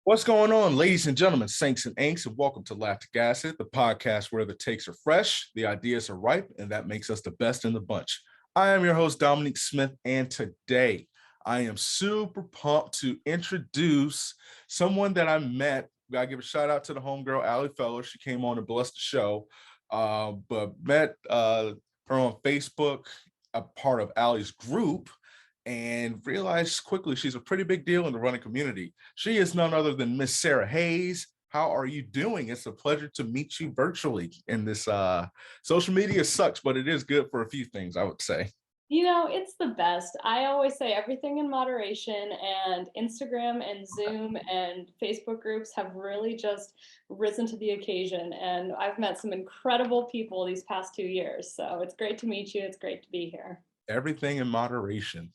What's going on, ladies and gentlemen, saints and ain'ts, and welcome to Lactic Acid, the podcast where the takes are fresh, the ideas are ripe, and that makes us the best in the bunch. I am your host, Dominique Smith, and today I am super pumped to introduce someone that I met. Gotta give a shout out to the homegirl, Allie Feller. She came on and blessed the show, but met her on Facebook, a part of Allie's group, and realized quickly she's a pretty big deal in the running community. She is none other than Miss Sara Hayes. How are you doing? It's a pleasure to meet you virtually in this social media sucks, but it is good for a few things, I would say. It's the best. I always say everything in moderation, and Instagram and Zoom and Facebook groups have really just risen to the occasion. And I've met some incredible people these past 2 years. So it's great to meet you. It's great to be here. Everything in moderation.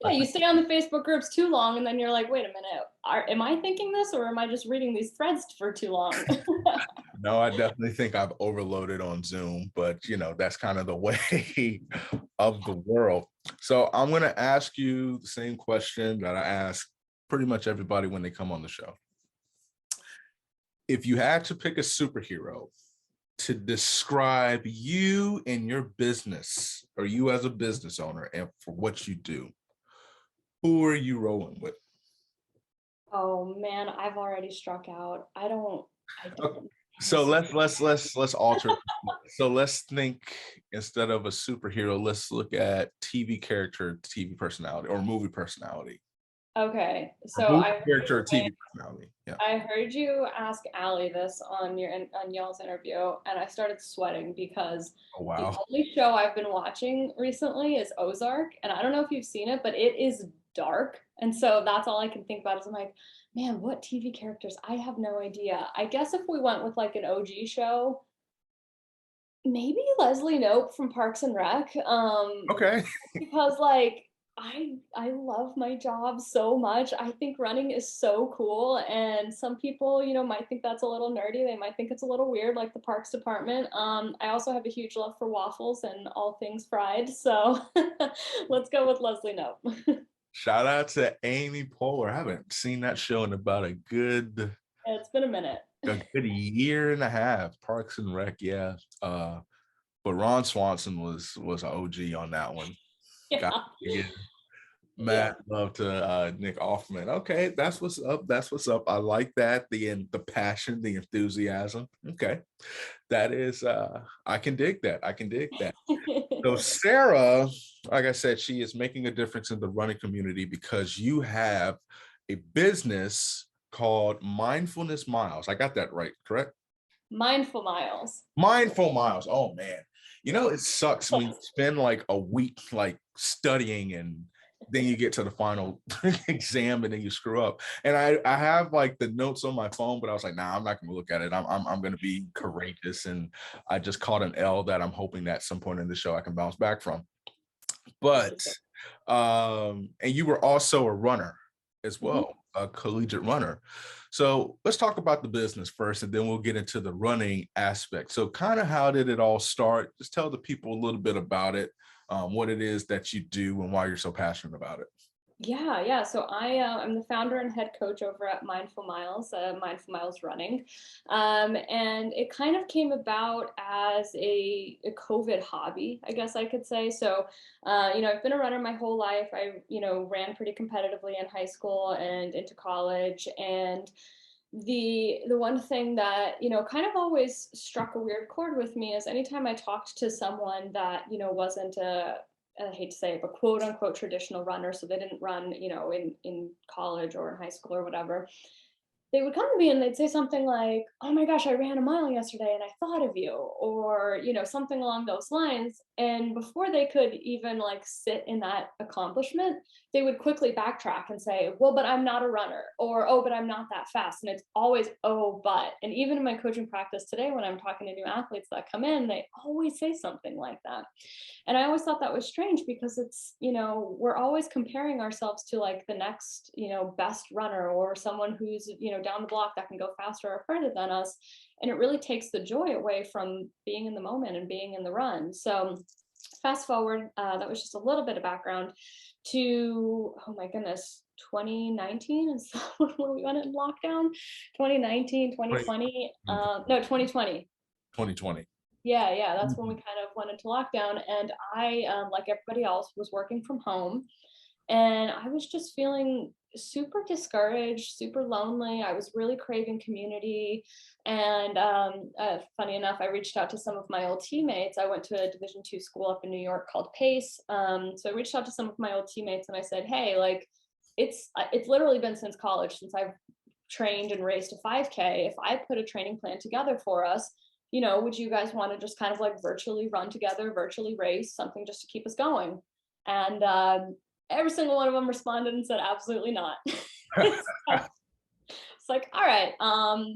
Yeah, you stay on the Facebook groups too long, and then you're like, wait a minute, am I thinking this, or am I just reading these threads for too long? No, I definitely think I've overloaded on Zoom, but that's kind of the way of the world. So I'm going to ask you the same question that I ask pretty much everybody when they come on the show. If you had to pick a superhero to describe you and your business, or you as a business owner, and for what you do, who are you rolling with? Oh man, I've already struck out. I don't. So let's alter. So let's think, instead of a superhero, let's look at TV character, TV personality, or movie personality. Okay, so character or TV personality. Yeah. I heard you ask Allie this on y'all's interview, and I started sweating because the only show I've been watching recently is Ozark, and I don't know if you've seen it, but it is dark, and so that's all I can think about is I'm like, man, what TV characters? I have no idea. I guess if we went with like an OG show, maybe Leslie Knope from Parks and Rec. Okay. Because like I love my job so much. I think running is so cool, and some people, might think that's a little nerdy. They might think it's a little weird, like the parks department. I also have a huge love for waffles and all things fried, so let's go with Leslie Knope. Shout out to Amy Poehler. I haven't seen that show in about a good. It's been a minute. A good year and a half. Parks and Rec, yeah. But Ron Swanson was an OG on that one. Yeah. Matt, love to Nick Offerman. Okay, that's what's up. That's what's up. I like that. The passion, the enthusiasm. Okay. That is I can dig that. I can dig that. So Sara, like I said, she is making a difference in the running community because you have a business called Mindfulness Miles. I got that right, correct? Mindful Miles. Mindful Miles. Oh man. It sucks when you spend like a week like studying, and then you get to the final exam and then you screw up. And I have like the notes on my phone, but I was like, nah, I'm not gonna look at it. I'm gonna be courageous. And I just caught an L that I'm hoping that at some point in the show I can bounce back from. But and you were also a runner as well, a collegiate runner. So let's talk about the business first, and then we'll get into the running aspect. So kind of how did it all start? Just tell the people a little bit about it, what it is that you do and why you're so passionate about it. Yeah. So I'm the founder and head coach over at Mindful Miles Running. And it kind of came about as a COVID hobby, I guess I could say. So, I've been a runner my whole life. I, ran pretty competitively in high school and into college. And the one thing that, kind of always struck a weird chord with me is anytime I talked to someone that, wasn't I hate to say it, but quote unquote traditional runner. So they didn't run, in college or in high school or whatever. They would come to me and they'd say something like, oh my gosh, I ran a mile yesterday and I thought of you, or, something along those lines. And before they could even like sit in that accomplishment, they would quickly backtrack and say, well, but I'm not a runner, or, oh, but I'm not that fast. And it's always, oh, but. And even in my coaching practice today, when I'm talking to new athletes that come in, they always say something like that. And I always thought that was strange because it's, we're always comparing ourselves to like the next, best runner or someone who's, down the block that can go faster or further than us. And it really takes the joy away from being in the moment and being in the run. So fast forward, that was just a little bit of background. to, oh my goodness, 2019 is when we went in lockdown. 2019, 2020, no, 2020. 2020. Yeah, that's when we Mhm. kind of went into lockdown, and I, like everybody else, was working from home, and I was just feeling super discouraged, super lonely. I was really craving community, and funny enough, I reached out to some of my old teammates. I went to a Division II school up in New York called Pace, so I reached out to some of my old teammates, and I said, "Hey, like, it's literally been since college since I've trained and raced a 5K. If I put a training plan together for us, would you guys want to just kind of like virtually run together, virtually race, something just to keep us going?" And every single one of them responded and said, absolutely not. So it's like, all right.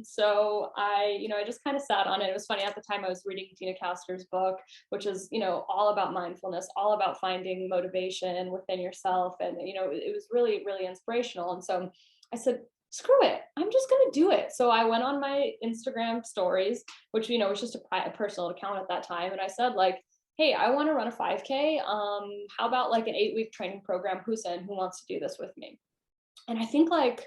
So I just kind of sat on it. It was funny, at the time I was reading Tina Castor's book, which is, all about mindfulness, all about finding motivation within yourself. And, it was really, really inspirational. And so I said, screw it, I'm just going to do it. So I went on my Instagram stories, which, was just a personal account at that time. And I said, like, hey, I want to run a 5K. How about like an 8-week training program? Who's in? Who wants to do this with me? And I think like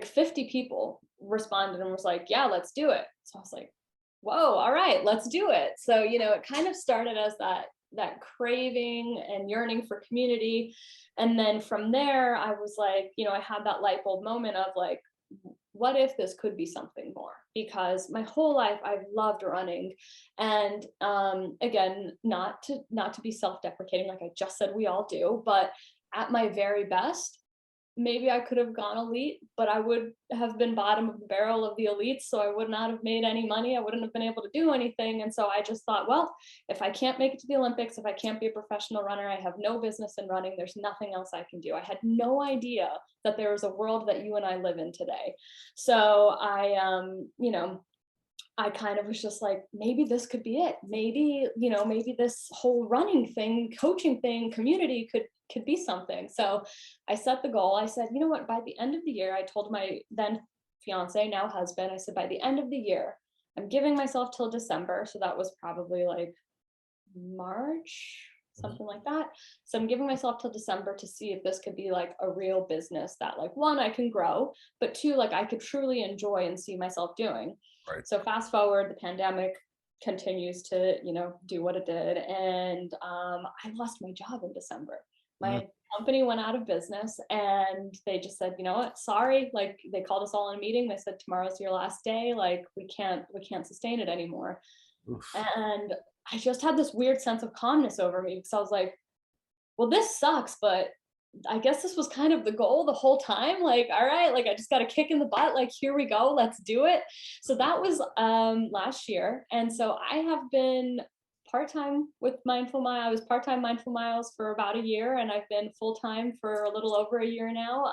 50 people responded and was like, yeah, let's do it. So I was like, whoa, all right, let's do it. So, it kind of started as that craving and yearning for community. And then from there, I was like, I had that light bulb moment of like, what if this could be something more? Because my whole life I've loved running. And again, not to be self-deprecating, like I just said we all do, but at my very best, maybe I could have gone elite, but I would have been bottom of the barrel of the elites. So I would not have made any money. I wouldn't have been able to do anything. And so I just thought, well, if I can't make it to the Olympics, if I can't be a professional runner, I have no business in running. There's nothing else I can do. I had no idea that there was a world that you and I live in today. So I kind of was just like, maybe this could be it. Maybe this whole running thing, coaching thing, community could be something. So I set the goal. I said, you know what, by the end of the year, I told my then fiance, now husband, I said, by the end of the year, I'm giving myself till December. So that was probably like March, something like that. So I'm giving myself till December to see if this could be like a real business that, like, one, I can grow, but two, like I could truly enjoy and see myself doing. Right. So fast forward, the pandemic continues to, do what it did. And I lost my job in December. Mm. My company went out of business, and they just said, you know what, sorry. Like, they called us all in a meeting. They said, tomorrow's your last day. Like, we can't sustain it anymore. Oof. And I just had this weird sense of calmness over me, because I was like, well, this sucks, but I guess this was kind of the goal the whole time. Like, all right, like I just got a kick in the butt. Like, here we go, let's do it. So that was last year. And so I have been part-time with Mindful Mile. I was part-time Mindful Miles for about a year, and I've been full-time for a little over a year now.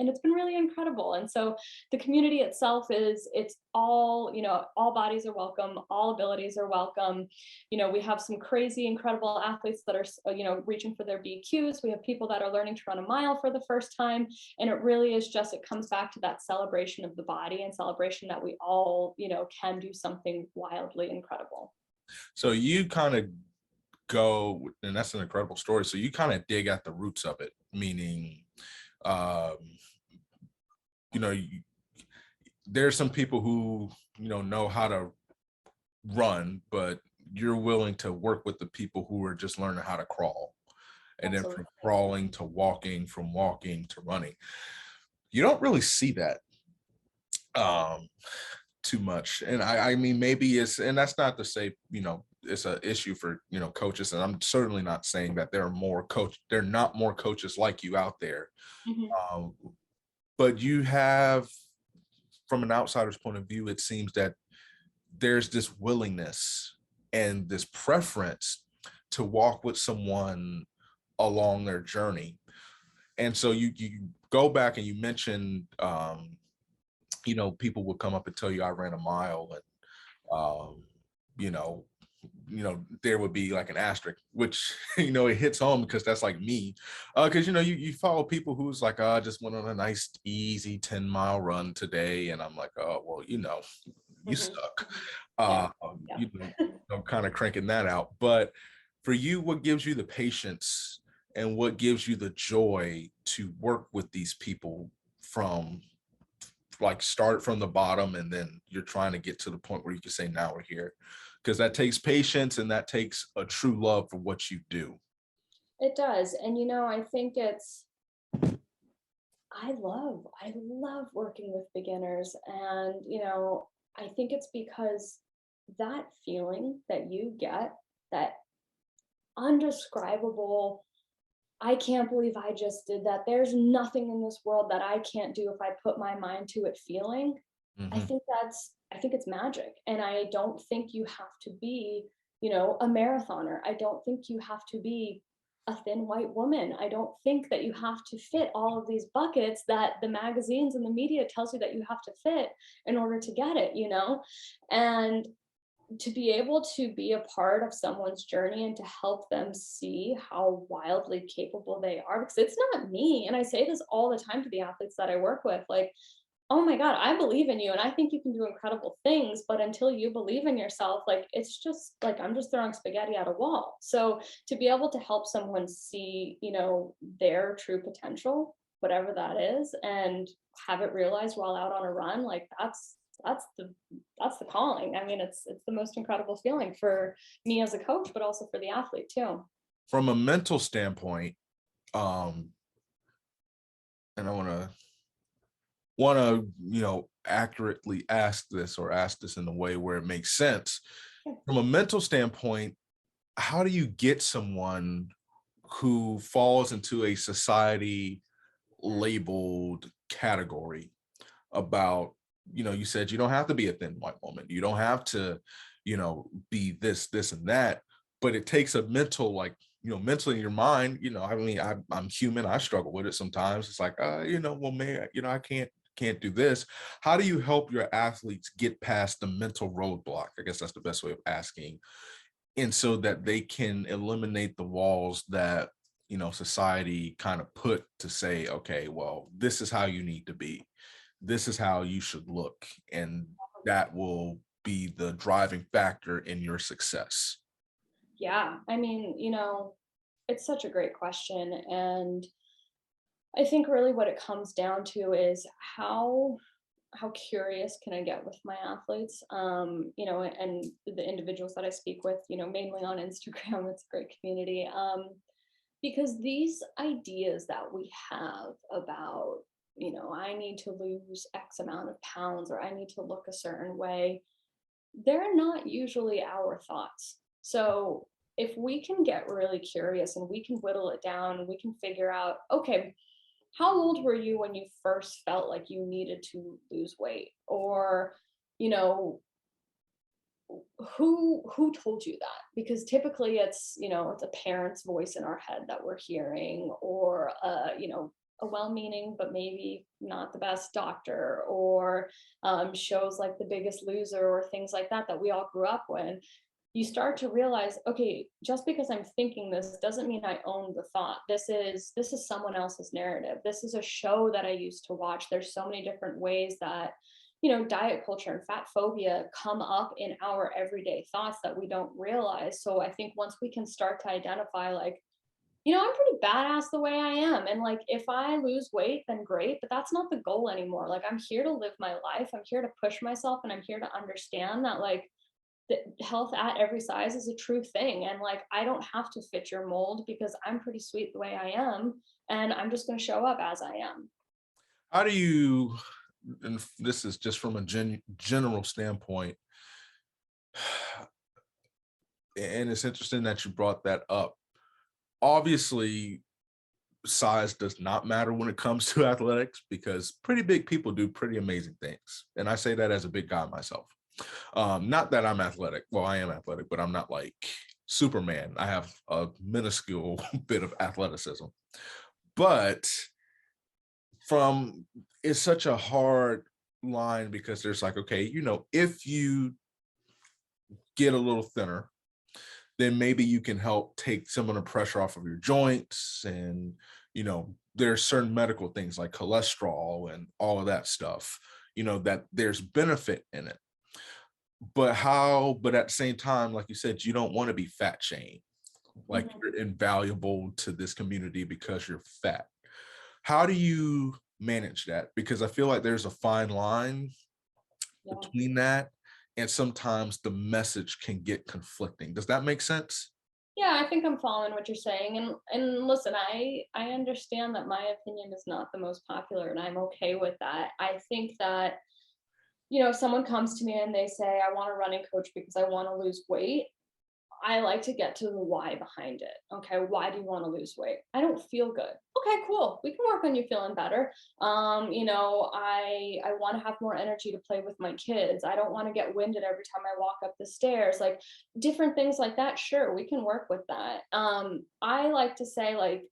And it's been really incredible. And so the community itself it's all, all bodies are welcome, all abilities are welcome. We have some crazy, incredible athletes that are, reaching for their BQs. We have people that are learning to run a mile for the first time. And it really is just, it comes back to that celebration of the body and celebration that we all, can do something wildly incredible. So you kind of go, and that's an incredible story. So you kind of dig at the roots of it, meaning, um, there's some people who, know how to run, but you're willing to work with the people who are just learning how to crawl. And then Absolutely. from crawling to walking, from walking to running. You don't really see that too much. And I mean, maybe and that's not to say, it's an issue for, coaches. And I'm certainly not saying that there are not more coaches like you out there. Mhm. Um, but you have, from an outsider's point of view, it seems that there's this willingness and this preference to walk with someone along their journey. And so you go back and you mentioned, people would come up and tell you I ran a mile, and you know, there would be like an asterisk, which it hits home because that's like me, because you follow people who's like, oh, I just went on a nice easy 10-mile run today, and I'm like, oh well, you Mhm. suck. Yeah. uh Yeah. I'm kind of cranking that out. But for you, what gives you the patience and what gives you the joy to work with these people from like start from the bottom and then you're trying to get to the point where you can say now we're here, because that takes patience and that takes a true love for what you do. It does. And I think I love working with beginners. And I think it's because that feeling that you get, that undescribable, I can't believe I just did that, there's nothing in this world that I can't do if I put my mind to it feeling, I Mhm. think it's magic. And I don't think you have to be, a marathoner. I don't think you have to be a thin white woman. I don't think that you have to fit all of these buckets that the magazines and the media tells you that you have to fit in order to get it, And to be able to be a part of someone's journey and to help them see how wildly capable they are, because it's not me. And I say this all the time to the athletes that I work with, like, oh my God, I believe in you and I think you can do incredible things. But until you believe in yourself, like, it's just like I'm just throwing spaghetti at a wall. So to be able to help someone see, their true potential, whatever that is, and have it realized while out on a run, like that's the that's the calling. I mean, it's the most incredible feeling for me as a coach, but also for the athlete too. From a mental standpoint, um, and I want to accurately ask this, or ask this in a way where it makes sense. From a mental standpoint, how do you get someone who falls into a society labeled category about, you said you don't have to be a thin white woman, you don't have to be this and that, but it takes a mental, like, mentally in your mind, I mean, I'm human, I struggle with it sometimes. It's like, well, man, I can't do this. How do you help your athletes get past the mental roadblock? I guess that's the best way of asking, and so that they can eliminate the walls that society kind of put to say, okay, well, this is how you need to be, this is how you should look, and that will be the driving factor in your success. Yeah, I mean, it's such a great question. And I think really what it comes down to is how curious can I get with my athletes, and the individuals that I speak with, mainly on Instagram. It's a great community, because these ideas that we have about, I need to lose X amount of pounds or I need to look a certain way, they're not usually our thoughts. So if we can get really curious and we can whittle it down and we can figure out, okay, how old were you when you first felt like you needed to lose weight? Or, you know, who told you that? Because typically it's a parent's voice in our head that we're hearing, or a well-meaning but maybe not the best doctor, or shows like The Biggest Loser or things like that that we all grew up with. You start to realize, okay, just because I'm thinking this doesn't mean I own the thought. This is someone else's narrative. This is a show that I used to watch. There's so many different ways that diet culture and fat phobia come up in our everyday thoughts that we don't realize. So I think once we can start to identify, like, I'm pretty badass the way I am. And like, if I lose weight, then great, but that's not the goal anymore. Like, I'm here to live my life. I'm here to push myself. And I'm here to understand that, like, the health at every size is a true thing. And like, I don't have to fit your mold because I'm pretty sweet the way I am. And I'm just going to show up as I am. How do you, and this is just from a general standpoint, and it's interesting that you brought that up. Obviously, size does not matter when it comes to athletics, because pretty big people do pretty amazing things. And I say that as a big guy myself. Not that I'm athletic. Well, I am athletic, but I'm not like Superman. I have a minuscule bit of athleticism. But from it's such a hard line, because there's like, okay, if you get a little thinner, then maybe you can help take some of the pressure off of your joints. And, there's certain medical things like cholesterol and all of that stuff, that there's benefit in it. But at the same time, like you said, you don't want to be fat shamed. like you're invaluable to this community because you're fat. How do you manage that? Because I feel like there's a fine line between that, and sometimes the message can get conflicting. Does that make sense? Yeah, I think I'm following what you're saying. And listen, I understand that my opinion is not the most popular, and I'm okay with that. I think that, if someone comes to me and they say, I want a running coach because I want to lose weight, I like to get to the why behind it. Okay, why do you want to lose weight? I don't feel good. Okay, cool. We can work on you feeling better. I want to have more energy to play with my kids. I don't want to get winded every time I walk up the stairs. Like different things like that. Sure, we can work with that. I like to say, like,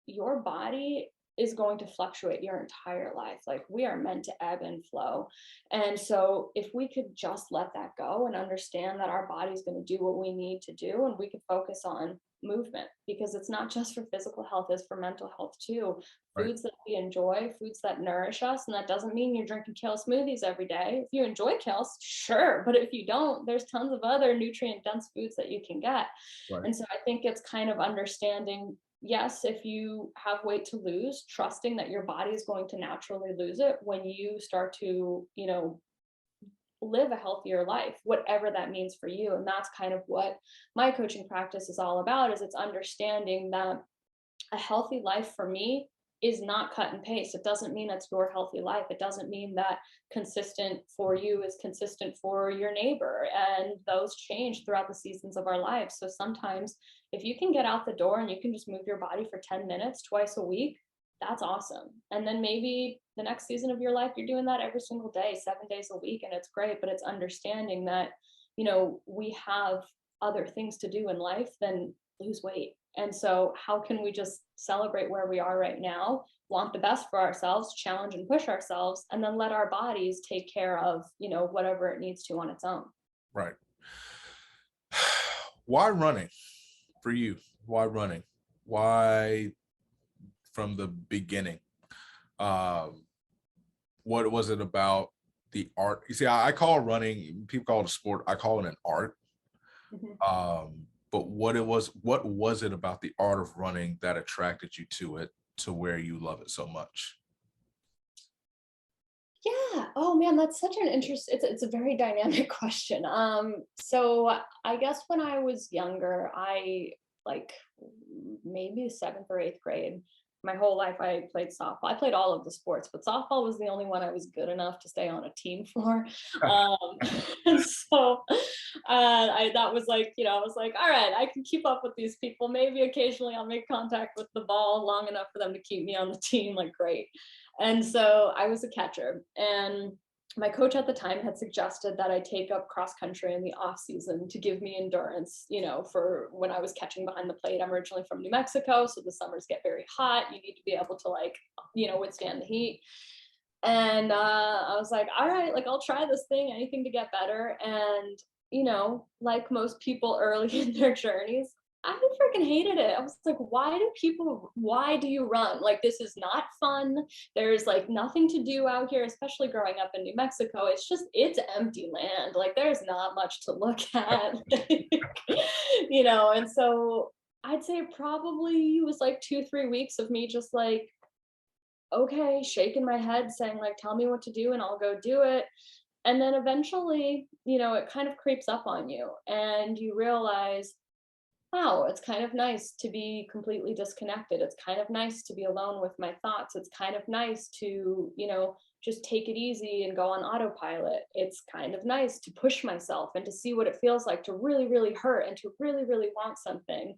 your body is going to fluctuate your entire life. Like we are meant to ebb and flow. And so if we could just let that go and understand that our body's going to do what we need to do, and we could focus on movement, because it's not just for physical health, it's for mental health too. Right. Foods that we enjoy, foods that nourish us. And that doesn't mean you're drinking kale smoothies every day. If you enjoy kale, sure. But if you don't, there's tons of other nutrient dense foods that you can get. Right. And so I think it's kind of understanding, yes, if you have weight to lose, trusting that your body is going to naturally lose it when you start to, live a healthier life, whatever that means for you. And that's kind of what my coaching practice is all about, is it's understanding that a healthy life for me is not cut and paste. It doesn't mean that's your healthy life. It doesn't mean that consistent for you is consistent for your neighbor. And those change throughout the seasons of our lives. So sometimes if you can get out the door and you can just move your body for 10 minutes twice a week, that's awesome. And then maybe the next season of your life, you're doing that every single day, 7 days a week, and it's great. But it's understanding that, we have other things to do in life than lose weight. And so how can we just celebrate where we are right now, want the best for ourselves, challenge and push ourselves, and then let our bodies take care of, whatever it needs to on its own. Right. Why running for you? Why running? Why from the beginning? What was it about the art? You see, I call running, people call it a sport, I call it an art. But what was it about the art of running that attracted you to it, to where you love it so much? Yeah. Oh man, that's such an it's a very dynamic question. So I guess when I was younger, I like maybe seventh or eighth grade, my whole life I played softball. I played all of the sports, but softball was the only one I was good enough to stay on a team for. Um, and so that was like, I was like, all right, I can keep up with these people. Maybe occasionally I'll make contact with the ball long enough for them to keep me on the team. Like, great. And so I was a catcher, and my coach at the time had suggested that I take up cross country in the off season to give me endurance, for when I was catching behind the plate. I'm originally from New Mexico, so the summers get very hot. You need to be able to withstand the heat. And I was like, all right, like I'll try this thing, anything to get better. And, like most people early in their journeys, I freaking hated it. I was like, why do you run? Like, this is not fun. There's like nothing to do out here, especially growing up in New Mexico. It's empty land. Like, there's not much to look at, and so I'd say probably it was like 2-3 weeks of me just like, okay, shaking my head, saying like, tell me what to do and I'll go do it. And then eventually, it kind of creeps up on you and you realize, wow, it's kind of nice to be completely disconnected. It's kind of nice to be alone with my thoughts. It's kind of nice to, just take it easy and go on autopilot. It's kind of nice to push myself and to see what it feels like to really, really hurt and to really, really want something.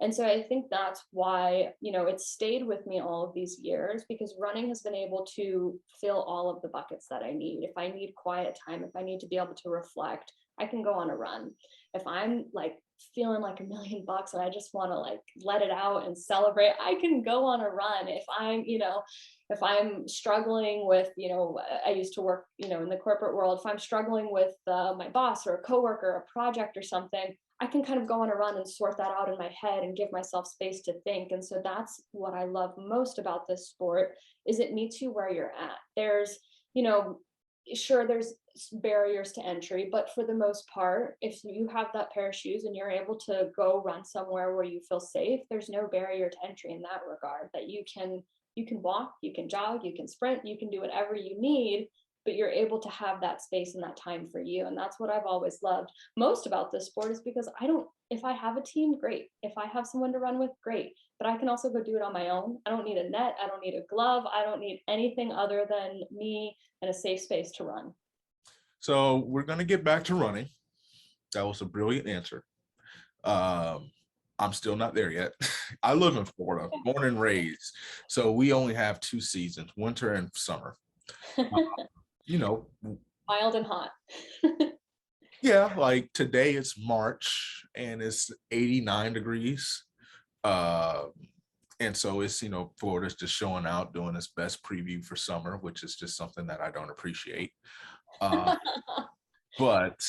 And so I think that's why, it's stayed with me all of these years, because running has been able to fill all of the buckets that I need. If I need quiet time, if I need to be able to reflect, I can go on a run. If I'm like feeling like $1,000,000 and I just want to like let it out and celebrate, I can go on a run. If I'm struggling with, I used to work, in the corporate world. If I'm struggling with my boss or a coworker, a project or something, I can kind of go on a run and sort that out in my head and give myself space to think. And so that's what I love most about this sport, is it meets you where you're at. There's, sure, there's barriers to entry, but for the most part, if you have that pair of shoes and you're able to go run somewhere where you feel safe, there's no barrier to entry in that regard. That you can walk, you can jog, you can sprint, you can do whatever you need, but you're able to have that space and that time for you. And that's what I've always loved most about this sport, is because I don't, if I have a team, great. If I have someone to run with, great. But I can also go do it on my own. I don't need a net. I don't need a glove. I don't need anything other than me and a safe space to run. So we're going to get back to running. That was a brilliant answer. I'm still not there yet. I live in Florida, born and raised. So we only have 2 seasons, winter and summer. You know, Mild and hot. yeah, like today it's March and it's 89 degrees. And so it's, Florida's just showing out, doing its best preview for summer, which is just something that I don't appreciate. But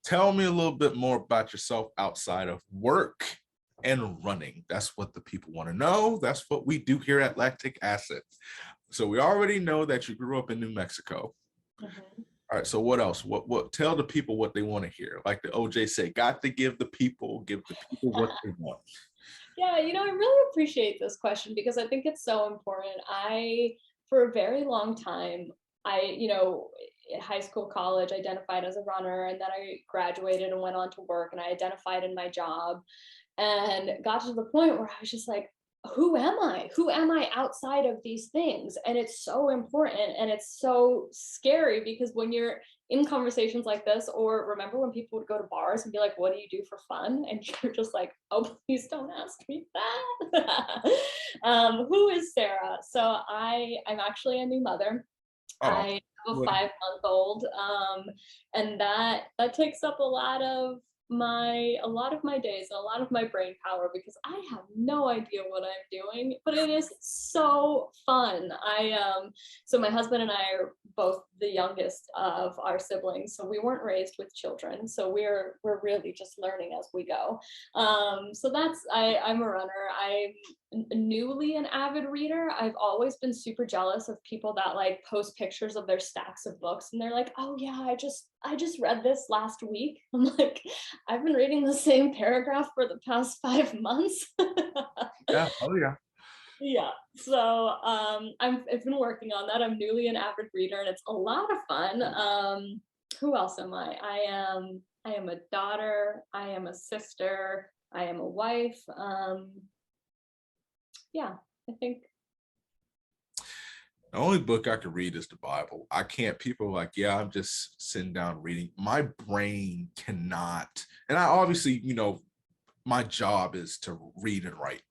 tell me a little bit more about yourself outside of work and running. That's what the people want to know. That's what we do here at Lactic Acid. So we already know that you grew up in New Mexico. Mm-hmm. All right. So what else? What tell the people what they want to hear. Like the OJ say, got to give the people what they want. Yeah, I really appreciate this question because I think it's so important. For a very long time, in high school, college, identified as a runner, and then I graduated and went on to work, and I identified in my job and got to the point where I was just like, who am I? Who am I outside of these things? And it's so important and it's so scary because when you're in conversations like this, or remember when people would go to bars and be like, what do you do for fun? And you're just like, oh, please don't ask me that. Who is Sara? So I'm actually a new mother. Oh, I have a 5-month-old, and that takes up a lot of my days and a lot of my brain power because I have no idea what I'm doing, but it is so fun. So my husband and I are both the youngest of our siblings, so we weren't raised with children, so we're really just learning as we go. So I'm a runner. I'm newly an avid reader. I've always been super jealous of people that like post pictures of their stacks of books and they're like, oh yeah, I just read this last week. I'm like, I've been reading the same paragraph for the past 5 months. Yeah. Oh yeah. Yeah. So I've been working on that. I'm newly an avid reader and it's a lot of fun. Who else am I? I am a daughter, I am a sister, I am a wife. Yeah, I think the only book I could read is the Bible. I can't. People are like, yeah, I'm just sitting down reading. My brain cannot. And I obviously, my job is to read and write,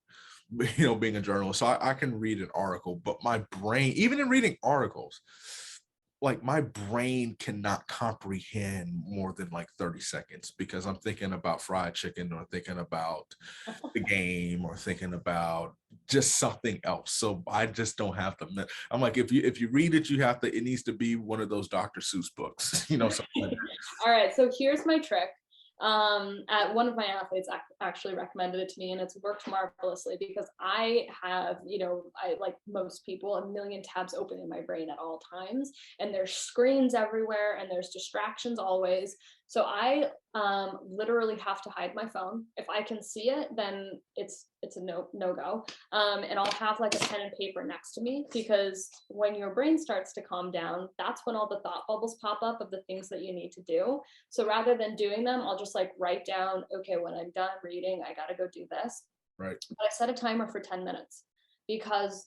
being a journalist. So I can read an article, but my brain, even in reading articles, like my brain cannot comprehend more than like 30 seconds because I'm thinking about fried chicken or thinking about the game or thinking about just something else. So I just don't have the, I'm like, if you read it, it needs to be one of those Dr. Seuss books, something like that. All right. So here's my trick. At one of my athletes actually recommended it to me and it's worked marvelously because I have, I like most people, a million tabs open in my brain at all times and there's screens everywhere and there's distractions always. So I literally have to hide my phone. If I can see it, then it's a no go. And I'll have like a pen and paper next to me because when your brain starts to calm down, that's when all the thought bubbles pop up of the things that you need to do. So rather than doing them, I'll just like write down, okay, when I'm done reading, I got to go do this. Right. But I set a timer for 10 minutes because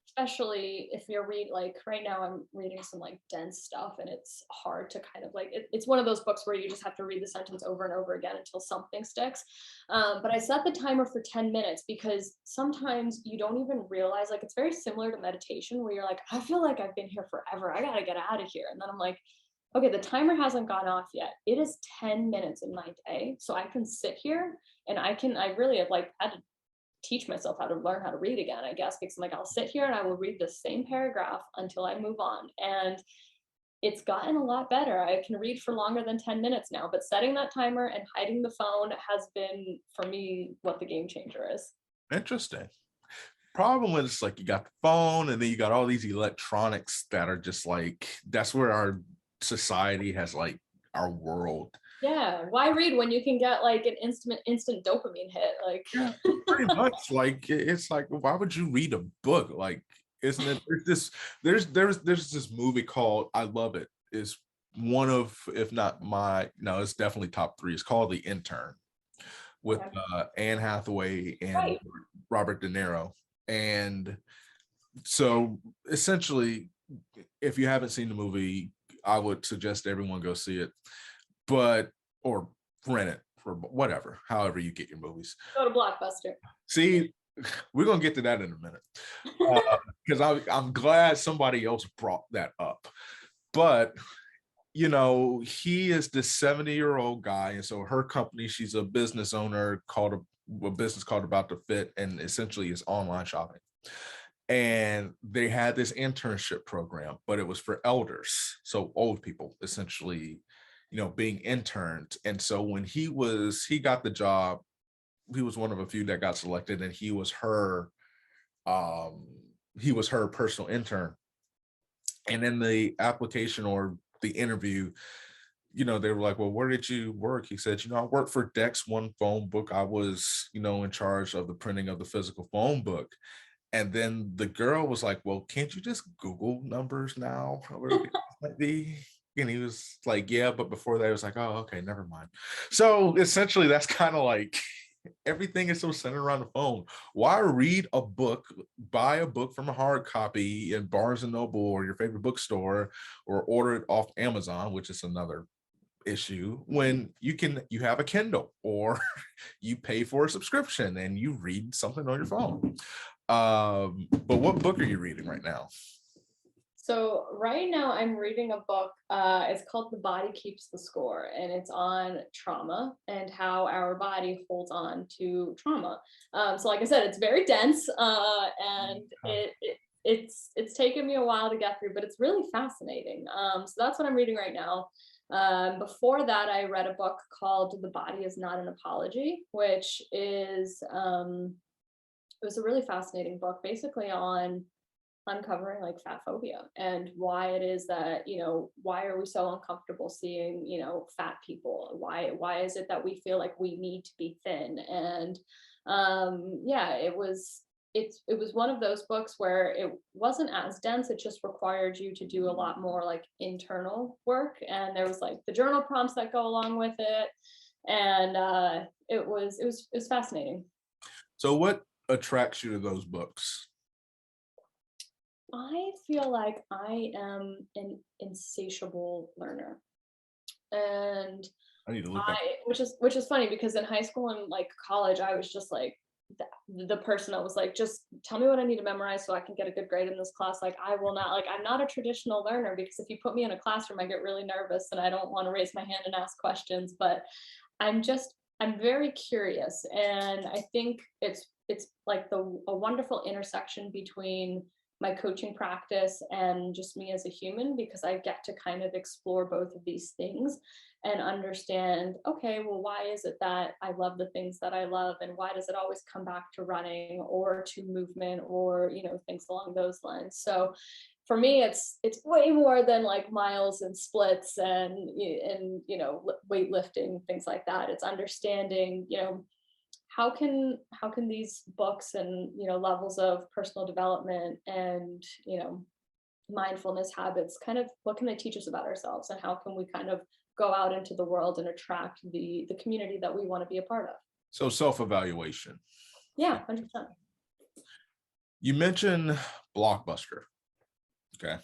especially if you're like right now I'm reading some like dense stuff and it's hard to kind of like it's one of those books where you just have to read the sentence over and over again until something sticks. But I set the timer for 10 minutes because sometimes you don't even realize, like it's very similar to meditation where you're like, I feel like I've been here forever, I gotta get out of here, and then I'm like, okay, the timer hasn't gone off yet. It is 10 minutes in my day, so I can sit here and I really have like had to teach myself how to learn how to read again, I guess, because I'm like, I'll sit here and I will read the same paragraph until I move on. And it's gotten a lot better. I can read for longer than 10 minutes now, but setting that timer and hiding the phone has been, for me, what the game changer is. Interesting. problem with it's like you got the phone and then you got all these electronics that are just like, that's where our society has like our world. Yeah, why read when you can get like an instant dopamine hit? Like, Yeah, pretty much. Like it's like, why would you read a book? Like, isn't it? There's this movie called I Love It. Is one of, if not my, no, it's definitely top three. It's called The Intern with okay. Anne Hathaway and Right. Robert De Niro. And so essentially, if you haven't seen the movie, I would suggest everyone go see it, but or rent it for whatever, however you get your movies. Go to Blockbuster. See, we're gonna get to that in a minute because I'm glad somebody else brought that up. But you know, he is this 70-year-old guy, and so her company, she's a business owner called a business called About to Fit, and essentially is online shopping. And they had this internship program, but it was for elders, so old people, essentially, you know, being interned. And so when he got the job, he was one of a few that got selected, and um he was her personal intern. And in the application or the interview, you know, they were like, well, where did you work? He said, you know, I worked for Dex One Phone Book. I was, you know, in charge of the printing of the physical phone book. And then the girl was like, well, can't you just Google numbers now? Or whatever it might be. And he was like, yeah, but before that, he was like, oh, okay, never mind. So essentially, that's kind of like everything is so centered around the phone. Why read a book, buy a book from a hard copy in Barnes and Noble or your favorite bookstore, or order it off Amazon, which is another issue, when you have a Kindle or you pay for a subscription and you read something on your phone. But what book are you reading right now? So right now I'm reading a book. It's called The Body Keeps the Score, and it's on trauma and how our body holds on to trauma. So like I said, it's very dense, and it's taken me a while to get through, but it's really fascinating. So that's what I'm reading right now. Before that, I read a book called The Body Is Not an Apology, which is it was a really fascinating book, basically on uncovering like fat phobia and why it is that, you know, why are we so uncomfortable seeing, you know, fat people? Why is it that we feel like we need to be thin? And yeah, it was one of those books where it wasn't as dense. It just required you to do a lot more like internal work, and there was like the journal prompts that go along with it, and it was fascinating. So what attracts you to those books? I feel like I am an insatiable learner, and I need to look that. which is funny because in high school and like college, I was just like the person that was like, just tell me what I need to memorize so I can get a good grade in this class. Like I will not, like I'm not a traditional learner, because if you put me in a classroom, I get really nervous and I don't want to raise my hand and ask questions. But I'm very curious, and I think it's like a wonderful intersection between my coaching practice and just me as a human, because I get to kind of explore both of these things and understand, okay, well, why is it that I love the things that I love, and why does it always come back to running or to movement or, you know, things along those lines. So for me, it's way more than like miles and splits and you know, weightlifting, things like that. It's understanding, you know, how can these books and, you know, levels of personal development and, you know, mindfulness habits, kind of what can they teach us about ourselves, and how can we kind of go out into the world and attract the community that we want to be a part of. So self-evaluation. Yeah, 100%. You mentioned Blockbuster. Okay.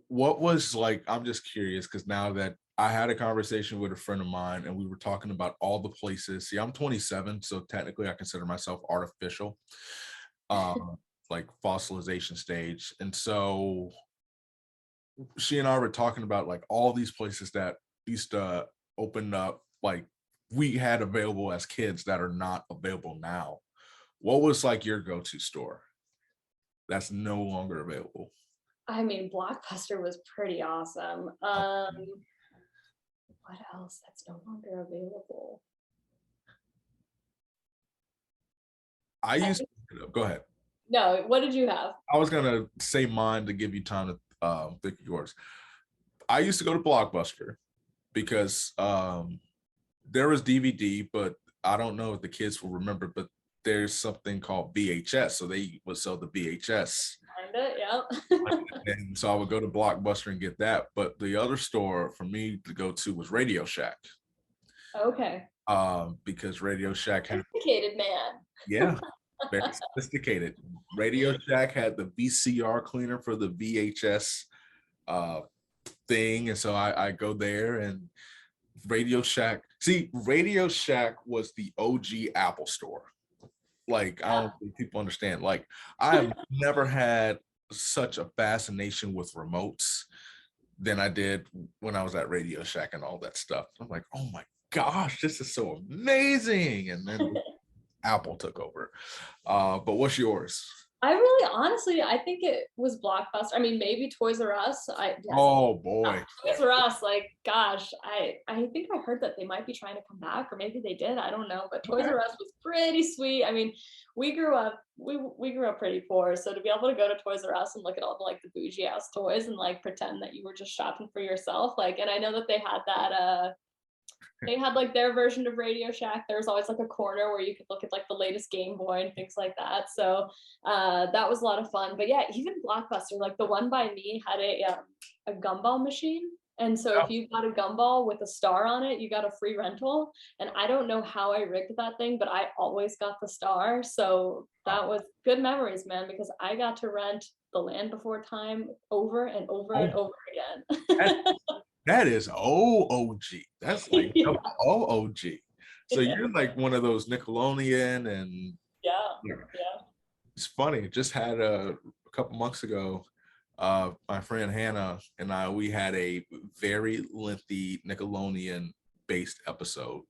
What was like, I'm just curious because now that I had a conversation with a friend of mine and we were talking about all the places. See, I'm 27, so technically I consider myself artificial, like fossilization stage. And so she and I were talking about like all these places that used to open up, like we had available as kids that are not available now. What was like your go-to store that's no longer available? I mean, Blockbuster was pretty awesome. What else that's no longer available? I I used think to, go ahead. No, what did you have? I was gonna say mine to give you time to think of yours. I used to go to Blockbuster because there was DVD, but I don't know if the kids will remember, but there's something called VHS. So they would sell the VHS. Find it, yeah. And so I would go to Blockbuster and get that. But the other store for me to go to was Radio Shack. Okay. Because Radio Shack had, Sophisticated man. yeah, very sophisticated. Radio Shack had the VCR cleaner for the VHS thing. And so I go there and Radio Shack. See, Radio Shack was the OG Apple store. Like, I don't think people understand. Like, I have never had such a fascination with remotes than I did when I was at Radio Shack and all that stuff. I'm like, oh my gosh, this is so amazing. And then Apple took over. But what's yours? I really, honestly, I think it was Blockbuster. I mean, maybe Toys R Us. Oh boy. Toys R Us, like, gosh, I think I heard that they might be trying to come back, or maybe they did. I don't know. But Toys R Us was pretty sweet. I mean, we grew up pretty poor, so to be able to go to Toys R Us and look at all the like the bougie ass toys and like pretend that you were just shopping for yourself, like, and I know that they had that they had like their version of Radio Shack. There was always like a corner where you could look at like the latest Game Boy and things like that. So that was a lot of fun. But yeah, even Blockbuster, like the one by me had a gumball machine. And so if you got a gumball with a star on it, you got a free rental. And I don't know how I rigged that thing, but I always got the star. So that was good memories, man, because I got to rent The Land Before Time over and over and over again. That is OOG. That's like Yeah. OOG. So you're like one of those Nickelodeon and Yeah. it's funny. Just had a couple months ago, my friend Hannah and we had a very lengthy Nickelodeon based episode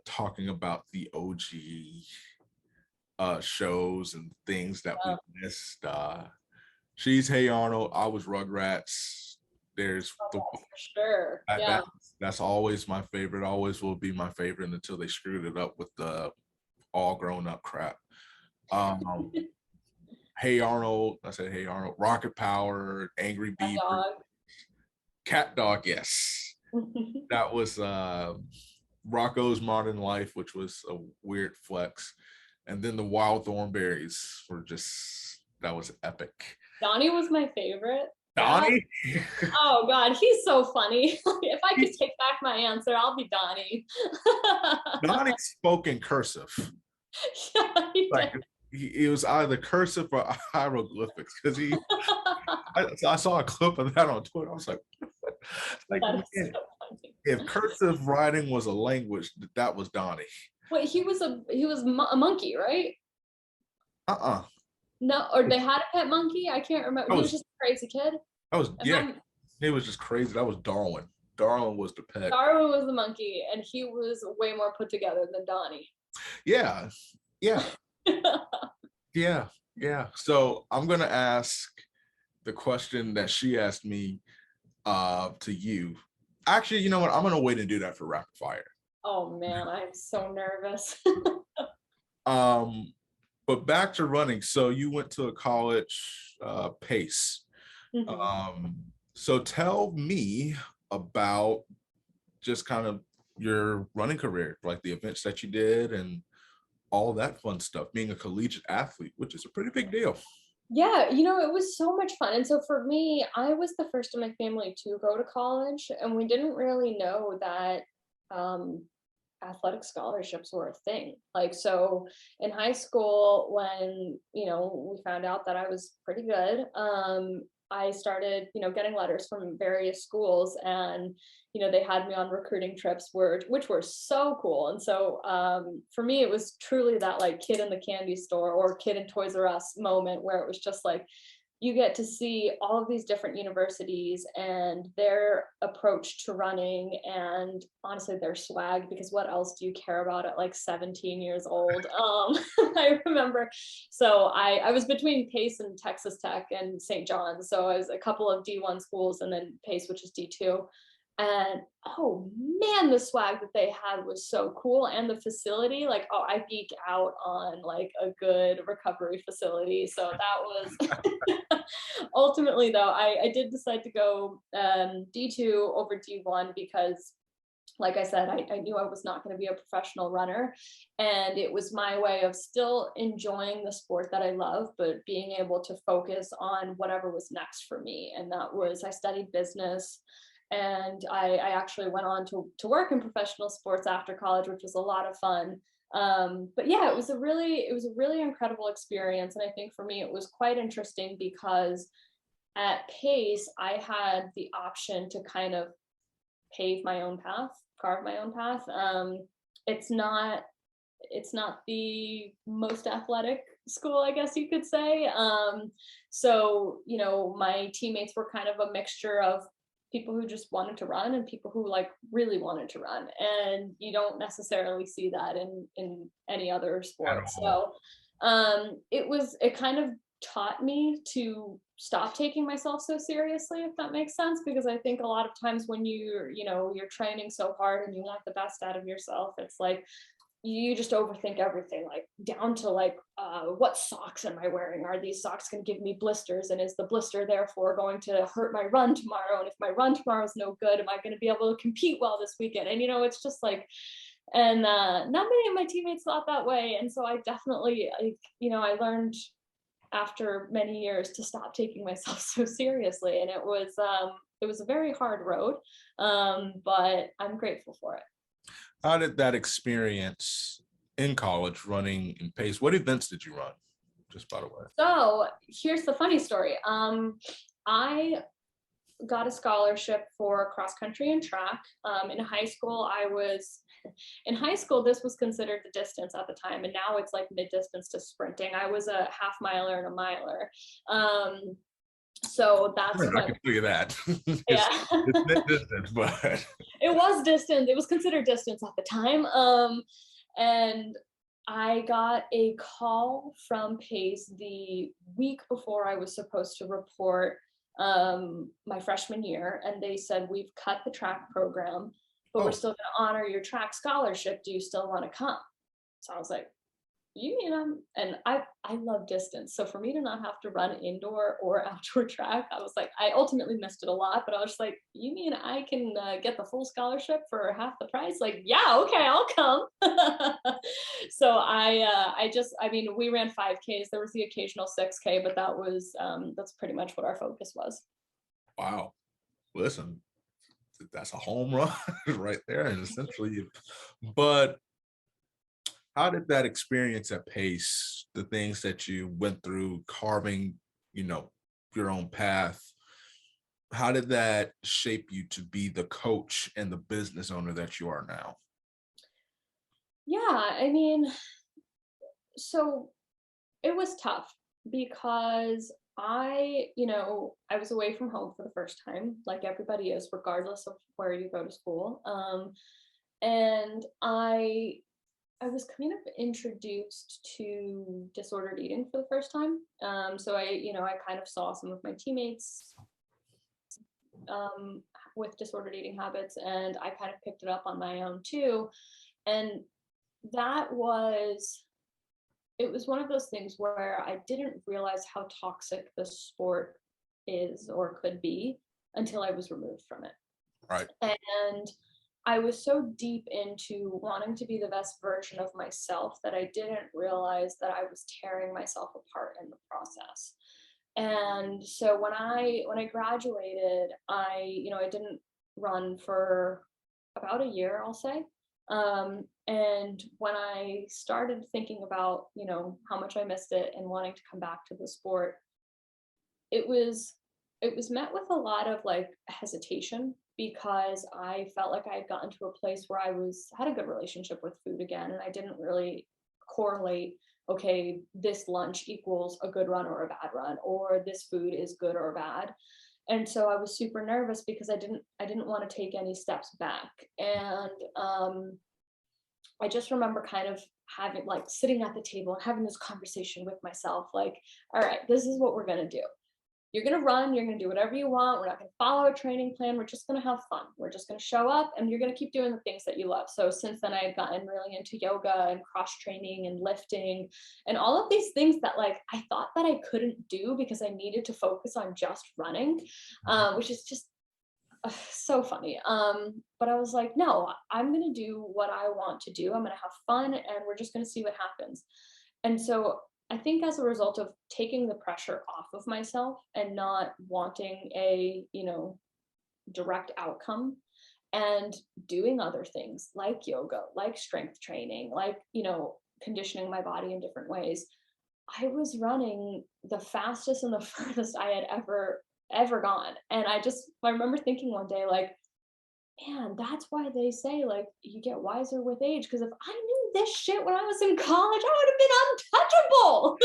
talking about the OG shows and things that we missed. She's Hey Arnold. I was Rugrats. There's for sure. Yeah. That's always my favorite. Always will be my favorite until they screwed it up with the all grown up crap. Hey Arnold. I said Hey Arnold. Rocket Power. Angry Beaver. Cat Dog. Yes. That was Rocco's Modern Life, which was a weird flex. And then the Wild Thornberries were just, that was epic. Donnie was my favorite. Donnie? Oh God, he's so funny. If I could take back my answer, I'll be Donnie. Donnie spoke in cursive. Yeah, like it was either cursive or hieroglyphics because I saw a clip of that on Twitter. I was like, man, so if cursive writing was a language, that was Donnie. Wait, he was a monkey, right? No, or they had a pet monkey. I can't remember. He was just a crazy kid. He was just crazy. That was Darwin. Darwin was the pet. Darwin was the monkey, and he was way more put together than Donnie. Yeah. So I'm gonna ask the question that she asked me to you. Actually, you know what? I'm gonna wait and do that for rapid fire. Oh man, I'm so nervous. But back to running. So you went to a college, Pace. So tell me about just kind of your running career, like the events that you did and all that fun stuff, being a collegiate athlete, which is a pretty big deal. Yeah, it was so much fun. And so for me, I was the first in my family to go to college, and we didn't really know that athletic scholarships were a thing. Like, so in high school, when, we found out that I was pretty good, I started, getting letters from various schools, and, they had me on recruiting trips, which were so cool. And so for me, it was truly that like kid in the candy store or kid in Toys R Us moment where it was just like, you get to see all of these different universities and their approach to running and honestly their swag, because what else do you care about at like 17 years old? I remember, so I was between Pace and Texas Tech and St. John's. So I was a couple of D1 schools and then Pace, which is D2. And oh man, the swag that they had was so cool. And the facility, like, oh, I geek out on like a good recovery facility. So that was ultimately though, I did decide to go D2 over D1 because like I said, I knew I was not going to be a professional runner. And it was my way of still enjoying the sport that I love, but being able to focus on whatever was next for me. And that was, I studied business, and I actually went on to work in professional sports after college, which was a lot of fun. But yeah, it was a really incredible experience. And I think for me, it was quite interesting because at Pace, I had the option to kind of pave my own path, carve my own path. It's not it's not the most athletic school, I guess you could say. So you know, my teammates were kind of a mixture of people who just wanted to run and people who like really wanted to run, and you don't necessarily see that in any other At sport. all. So it kind of taught me to stop taking myself so seriously, if that makes sense, because I think a lot of times when you're training so hard and you want the best out of yourself, it's like you just overthink everything, like down to like what socks am I wearing? Are these socks going to give me blisters, and is the blister therefore going to hurt my run tomorrow? And if my run tomorrow is no good, am I going to be able to compete well this weekend? And it's just like, and not many of my teammates thought that way. And so I definitely, I learned after many years to stop taking myself so seriously. And it was a very hard road, but I'm grateful for it. How did that experience in college running in pace? What events did you run? Just by the way. So here's the funny story. I got a scholarship for cross country and track. In high school, this was considered the distance at the time, and now it's like mid distance to sprinting. I was a half miler and a miler. So that's I can tell you that. Yeah. It's not distance, but It was distance. It was considered distance at the time. And I got a call from Pace the week before I was supposed to report my freshman year, and they said, we've cut the track program, but we're oh, still going to honor your track scholarship. Do you still want to come? So I was like, and I love distance. So for me to not have to run indoor or outdoor track, I was like, I ultimately missed it a lot, but I was just like, you mean I can get the full scholarship for half the price? Like, yeah, okay, I'll come. So we ran 5Ks. There was the occasional 6K, but that's pretty much what our focus was. wow. Listen, that's a home run right there. And essentially, but how did that experience at Pace, the things that you went through, carving, your own path, how did that shape you to be the coach and the business owner that you are now? Yeah, I mean, so it was tough because I was away from home for the first time, like everybody is, regardless of where you go to school. And I was kind of introduced to disordered eating for the first time. So I kind of saw some of my teammates um, with disordered eating habits, and I kind of picked it up on my own too. And that was it was one of those things where I didn't realize how toxic the sport is or could be until I was removed from it. Right. And I was so deep into wanting to be the best version of myself that I didn't realize that I was tearing myself apart in the process. And so when I graduated, I didn't run for about a year, I'll say. And when I started thinking about, how much I missed it and wanting to come back to the sport, it was met with a lot of like hesitation because I felt like I had gotten to a place where had a good relationship with food again, and I didn't really correlate, okay, this lunch equals a good run or a bad run, or this food is good or bad. And so I was super nervous because I didn't want to take any steps back. And I just remember kind of having like sitting at the table and having this conversation with myself, like, all right, this is what we're gonna do. you're going to run, you're going to do whatever you want. We're not going to follow a training plan. We're just going to have fun. We're just going to show up and you're going to keep doing the things that you love. So since then, I had gotten really into yoga and cross training and lifting and all of these things that like I thought that I couldn't do because I needed to focus on just running, which is just so funny. But I was like, no, I'm going to do what I want to do. I'm going to have fun and we're just going to see what happens. And so I think as a result of taking the pressure off of myself and not wanting a, direct outcome and doing other things like yoga, like strength training, like, conditioning my body in different ways, I was running the fastest and the furthest I had ever gone. And I remember thinking one day, like, man, that's why they say like you get wiser with age. Because if I knew this shit when I was in college, I would have been untouchable.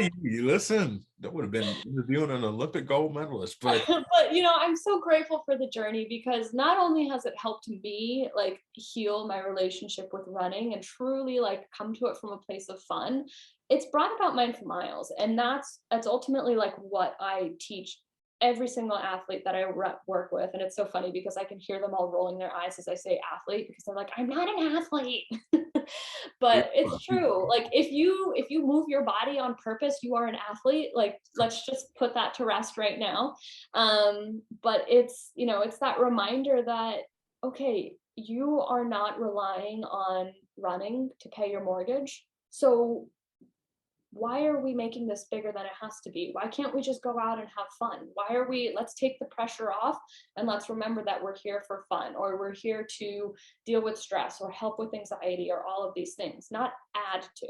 Hey, you listen, that would have been interviewing an Olympic gold medalist. But But I'm so grateful for the journey because not only has it helped me like heal my relationship with running and truly like come to it from a place of fun, it's brought about Mindful Miles. And that's ultimately like what I teach every single athlete that I work with. And it's so funny because I can hear them all rolling their eyes as I say athlete because they're like, I'm not an athlete. But it's true. Like if you move your body on purpose, you are an athlete. Like let's just put that to rest right now. But it's it's that reminder that okay, you are not relying on running to pay your mortgage. So why are we making this bigger than it has to be? Why can't we just go out and have fun? Let's take the pressure off and let's remember that we're here for fun, or we're here to deal with stress or help with anxiety or all of these things, not add to.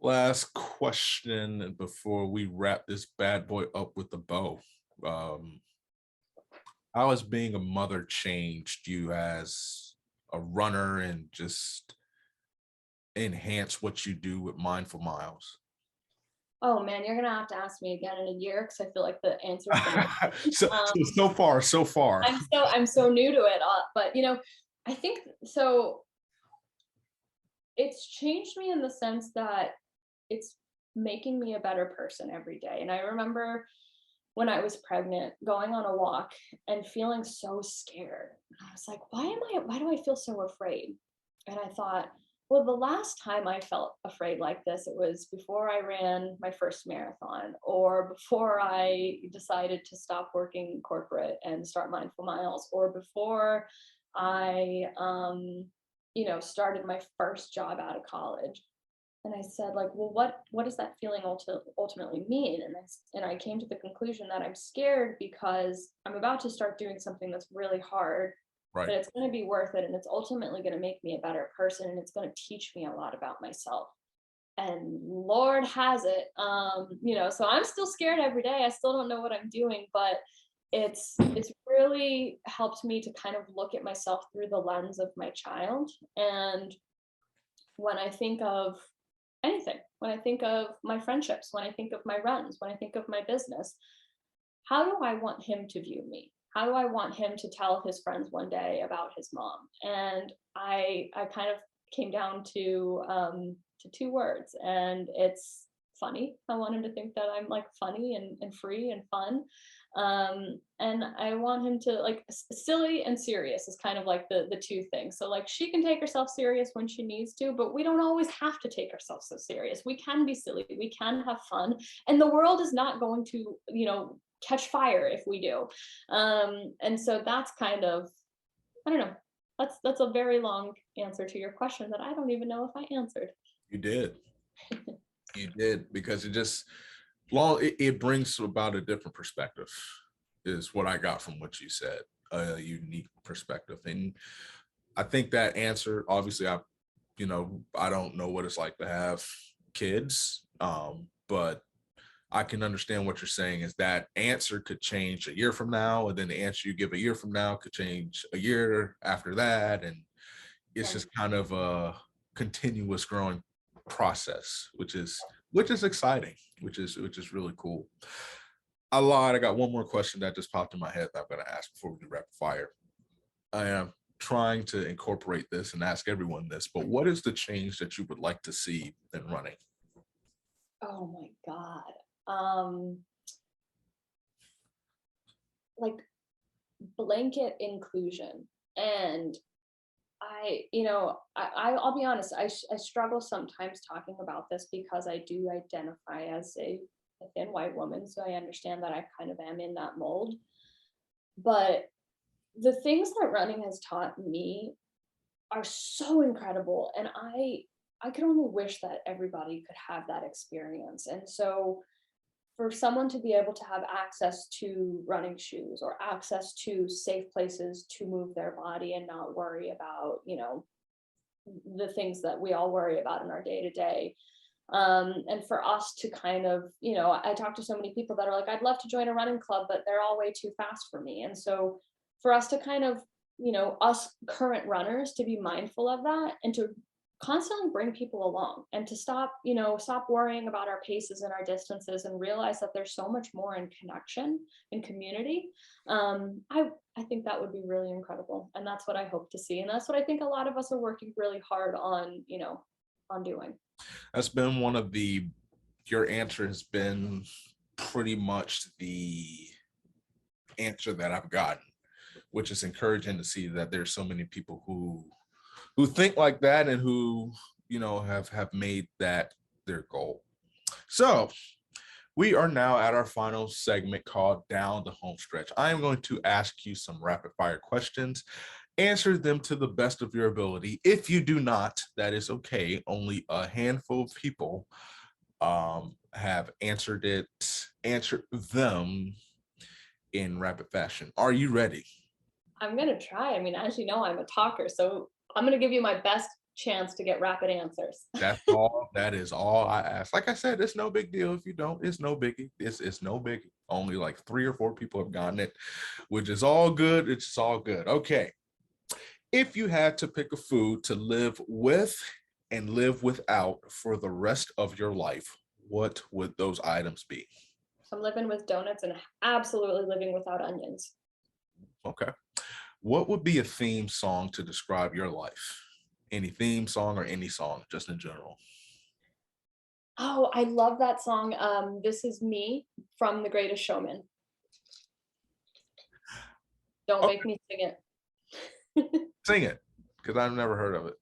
last question before we wrap this bad boy up with the bow. How has being a mother changed you as a runner and just enhance what you do with Mindful Miles? Oh man, you're gonna have to ask me again in a year because I feel like the answer is gonna So far. I'm so new to it, but I think so. It's changed me in the sense that it's making me a better person every day. And I remember when I was pregnant, going on a walk and feeling so scared. I was like, why do I feel so afraid? And I thought, well, the last time I felt afraid like this, it was before I ran my first marathon or before I decided to stop working corporate and start Mindful Miles, or before I, started my first job out of college. And I said, like, well, what does that feeling ultimately mean? And I came to the conclusion that I'm scared because I'm about to start doing something that's really hard, Right. but it's going to be worth it, and it's ultimately going to make me a better person, and it's going to teach me a lot about myself. And Lord has it, so I'm still scared every day. I still don't know what I'm doing, but it's really helped me to kind of look at myself through the lens of my child. And when I think of anything, when I think of my friendships, when I think of my runs, when I think of my business, how do I want him to view me? How do I want him to tell his friends one day about his mom? And I kind of came down to two words, and it's funny. I want him to think that I'm like funny and free and fun. And I want him to like silly and serious is kind of like the two things. So like she can take herself serious when she needs to, but we don't always have to take ourselves so serious. We can be silly, we can have fun, and the world is not going to, catch fire if we do. And so that's kind of, I don't know, that's a very long answer to your question that I don't even know if I answered. You did. You did, because it brings about a different perspective, is what I got from what you said, a unique perspective. And I think that answer, obviously, I don't know what it's like to have kids, but I can understand what you're saying is that answer could change a year from now, and then the answer you give a year from now could change a year after that. And it's just kind of a continuous growing process, which is exciting, which is really cool. I lied. I got one more question that just popped in my head that I'm going to ask before we do rapid fire. I am trying to incorporate this and ask everyone this, but what is the change that you would like to see in running? Oh my God. like blanket inclusion. And I'll be honest, I struggle sometimes talking about this because I do identify as a thin white woman, so I understand that I kind of am in that mold. But the things that running has taught me are so incredible, and I could only wish that everybody could have that experience. And so for someone to be able to have access to running shoes or access to safe places to move their body and not worry about, the things that we all worry about in our day to day. And for us to kind of, I talk to so many people that are like, I'd love to join a running club, but they're all way too fast for me. And so for us to kind of, us current runners to be mindful of that and to constantly bring people along and to stop worrying about our paces and our distances and realize that there's so much more in connection and community. I think that would be really incredible. And that's what I hope to see. And that's what I think a lot of us are working really hard on, on doing. That's been your answer has been pretty much the answer that I've gotten, which is encouraging to see that there's so many people who think like that and who, have made that their goal. So we are now at our final segment called Down the Home Stretch. I am going to ask you some rapid fire questions. Answer them to the best of your ability. If you do not, that is okay. Only a handful of people have answered them in rapid fashion. Are you ready? I'm going to try. I mean, as you know, I'm a talker, so I'm going to give you my best chance to get rapid answers. That's all. That is all I ask. Like I said, it's no big deal if you don't. It's no biggie. It's no biggie. Only like 3 or 4 people have gotten it, which is all good. It's all good. Okay. If you had to pick a food to live with and live without for the rest of your life, what would those items be? I'm living with donuts and absolutely living without onions. Okay. What would be a theme song to describe your life? Any theme song or any song, just in general? Oh, I love that song. This Is Me from The Greatest Showman. Don't make me sing it. Sing it, because I've never heard of it.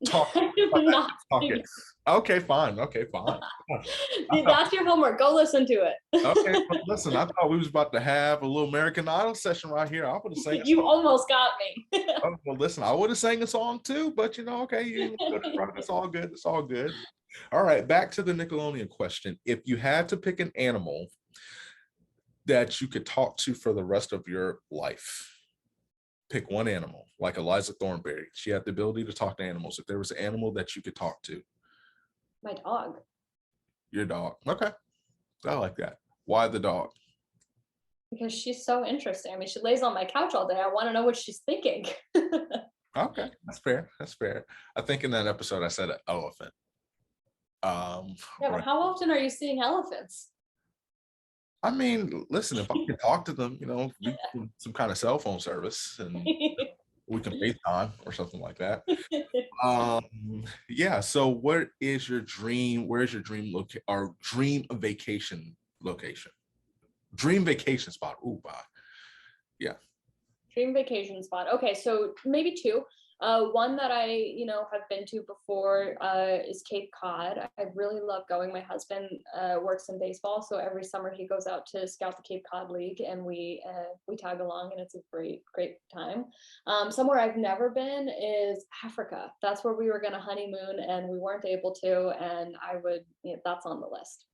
Talk it. Okay, fine. That's your homework. Go listen to it. Okay, listen, I thought we was about to have a little American Idol session right here. I would have sang. You almost got me. Oh, well, listen, I would have sang a song too, but okay, it's all good. It's all good. All right, back to the Nickelodeon question. If you had to pick an animal that you could talk to for the rest of your life, pick one animal, like Eliza Thornberry. She had the ability to talk to animals. If there was an animal that you could talk to. My dog. Your dog. Okay. I like that. Why the dog? Because she's so interesting. I mean, she lays on my couch all day. I want to know what she's thinking. Okay, that's fair. That's fair. I think in that episode I said an elephant. Yeah, but how often are you seeing elephants? I mean, listen, if I can talk to them, some kind of cell phone service and we can FaceTime or something like that. Yeah. So what is your dream? Where's your dream dream vacation location? Dream vacation spot. Ooh, bye. Yeah. Dream vacation spot. Okay, so maybe 2. One that I, have been to before is Cape Cod. I really love going. My husband works in baseball, so every summer he goes out to scout the Cape Cod League, and we tag along, and it's a great time. Somewhere I've never been is Africa. That's where we were going to honeymoon, and we weren't able to, and that's on the list.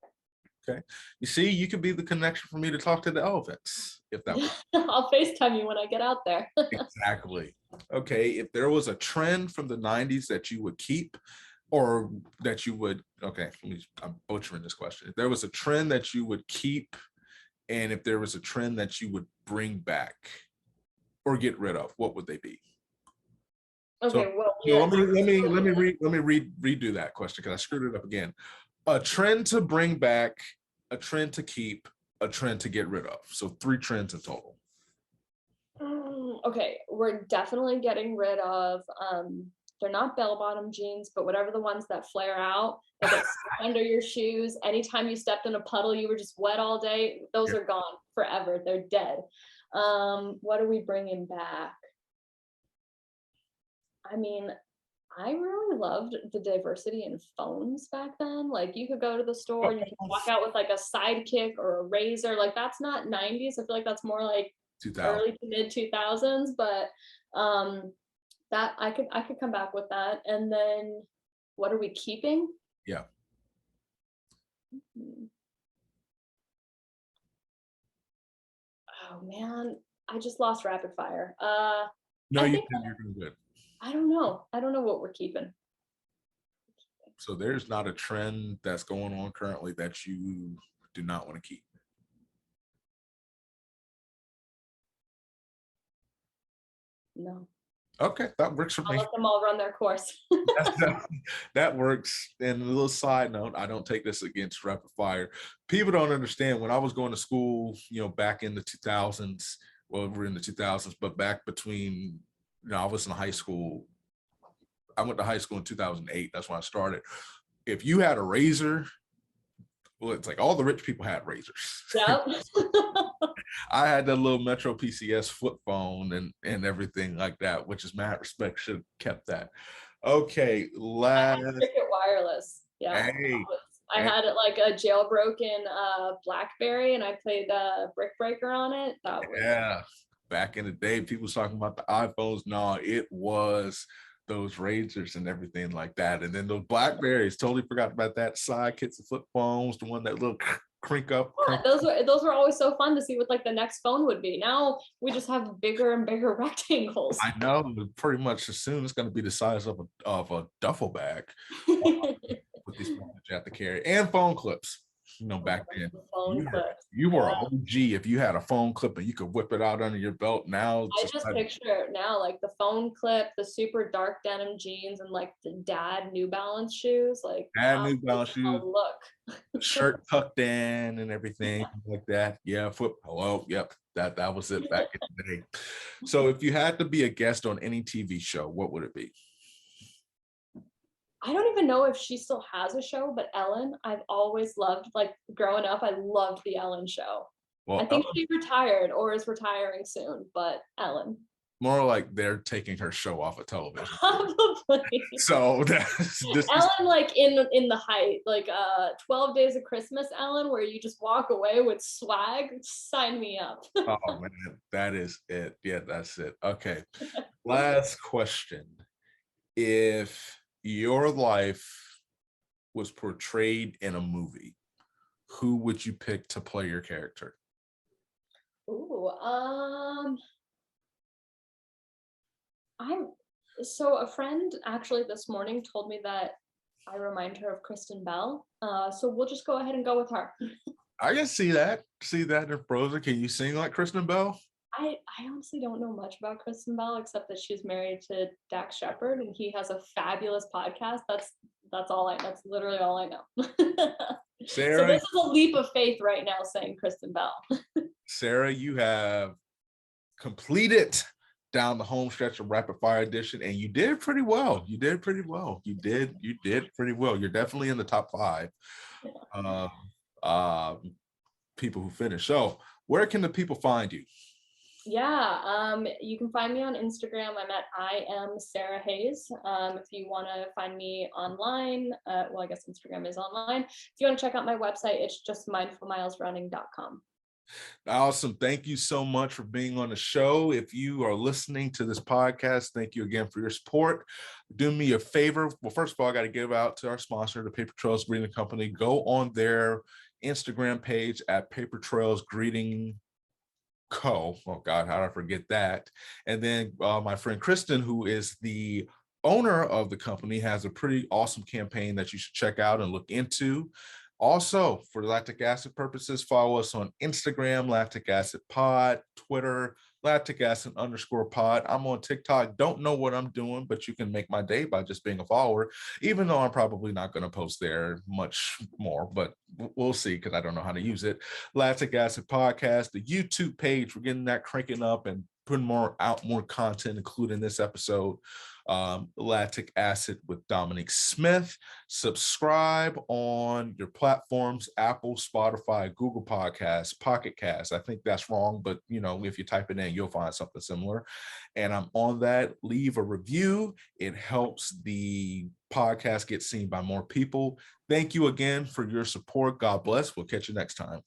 Okay. You see, you could be the connection for me to talk to the elephants if that was. I'll FaceTime you when I get out there. Exactly. Okay. If there was a trend from the 90s that you would keep or that you would, okay, I'm butchering this question. If there was a trend that you would keep and if there was a trend that you would bring back or get rid of, what would they be? Okay, let me redo that question because I screwed it up again. A trend to bring back, a trend to keep, a trend to get rid of. So 3 trends in total. Okay, we're definitely getting rid of They're not bell-bottom jeans, but whatever the ones that flare out, that get stuck under your shoes. Anytime you stepped in a puddle, you were just wet all day. Those are gone forever. They're dead. What are we bringing back? I mean, I really loved the diversity in phones back then. Like you could go to the store and you could walk out with like a Sidekick or a Razor. Like that's not 90s. I feel like that's more like 2000. Early to mid 2000s. But that I could come back with that. And then what are we keeping? Yeah. Oh man, I just lost rapid fire. No, you're doing good. I don't know what we're keeping. So there's not a trend that's going on currently that you do not want to keep. No. Okay, that works for I'll me. let them all run their course. That works. And a little side note, I don't take this against rapid fire. People don't understand when I was going to school, back in the 2000s, well, we're in the 2000s, but back between, I was in high school. I went to high school in 2008. That's when I started. If you had a razor, well, it's like all the rich people had razors. Yep. I had that little Metro PCS flip phone and everything like that, which is mad respect. Should have kept that. Okay, last. Cricket wireless. Yeah. Hey. I had it like a jailbroken BlackBerry, and I played Brick Breaker on it. That was... Yeah. Back in the day, people was talking about the iPhones. No, it was those razors and everything like that. And then those Blackberries, totally forgot about that. Sidekicks and flip phones, the one that little crink up. Yeah, those were always so fun to see what like the next phone would be. Now we just have bigger and bigger rectangles. I know, pretty much as soon it's going to be the size of a duffel bag. With these phones that you have to carry, and phone clips. Back then, you were an OG if you had a phone clip and you could whip it out under your belt. Now I just picture it now, like the phone clip, the super dark denim jeans, and like the dad New Balance shoes. Like New Balance shoes, look, shirt tucked in and everything like that. Yeah, hello, yep, that was it back in the day. So, if you had to be a guest on any TV show, what would it be? I don't even know if she still has a show, but Ellen, I've always loved, like growing up, I loved the Ellen show. Well, I think she retired or is retiring soon, but Ellen. More like they're taking her show off of television. Probably. So Ellen, like in the height, like 12 Days of Christmas Ellen, where you just walk away with swag, sign me up. Oh man, that is it. Yeah, that's it. Okay. Last question. If your life was portrayed in a movie, who would you pick to play your character? Ooh, so a friend actually this morning told me that I remind her of Kristen Bell. So we'll just go ahead and go with her. I can see that in Frozen. Can you sing like Kristen Bell? I honestly don't know much about Kristen Bell except that she's married to Dax Shepard and he has a fabulous podcast. That's literally all I know. Sarah, so this is a leap of faith right now saying Kristen Bell. Sarah, you have completed down the home stretch of Rapid Fire Edition, and you did pretty well. You did pretty well. You're definitely in the top 5 people who finished. So where can the people find you? Yeah, you can find me on Instagram. I'm at I am Sara Hayes. If you want to find me online, well, I guess Instagram is online. If you want to check out my website, it's just mindfulmilesrunning.com. Awesome. Thank you so much for being on the show. If you are listening to this podcast, thank you again for your support. Do me a favor. Well, first of all, I got to give out to our sponsor, the Paper Trails Greeting Company. Go on their Instagram page at Paper Trails Greeting Co. Oh God, how did I forget that? And then my friend Kristen, who is the owner of the company, has a pretty awesome campaign that you should check out and look into. Also, for lactic acid purposes, follow us on Instagram, Lactic Acid Pod, Twitter, Lactic Acid _pod. I'm on TikTok. Don't know what I'm doing, but you can make my day by just being a follower, even though I'm probably not going to post there much more, but we'll see because I don't know how to use it. Lactic Acid Podcast, the YouTube page, we're getting that cranking up, and putting more content, including this episode, Lactic Acid with Dominique Smith. Subscribe on your platforms: Apple, Spotify, Google Podcasts, Pocket Casts. I think that's wrong, but if you type it in, you'll find something similar. And I'm on that. Leave a review. It helps the podcast get seen by more people. Thank you again for your support. God bless. We'll catch you next time.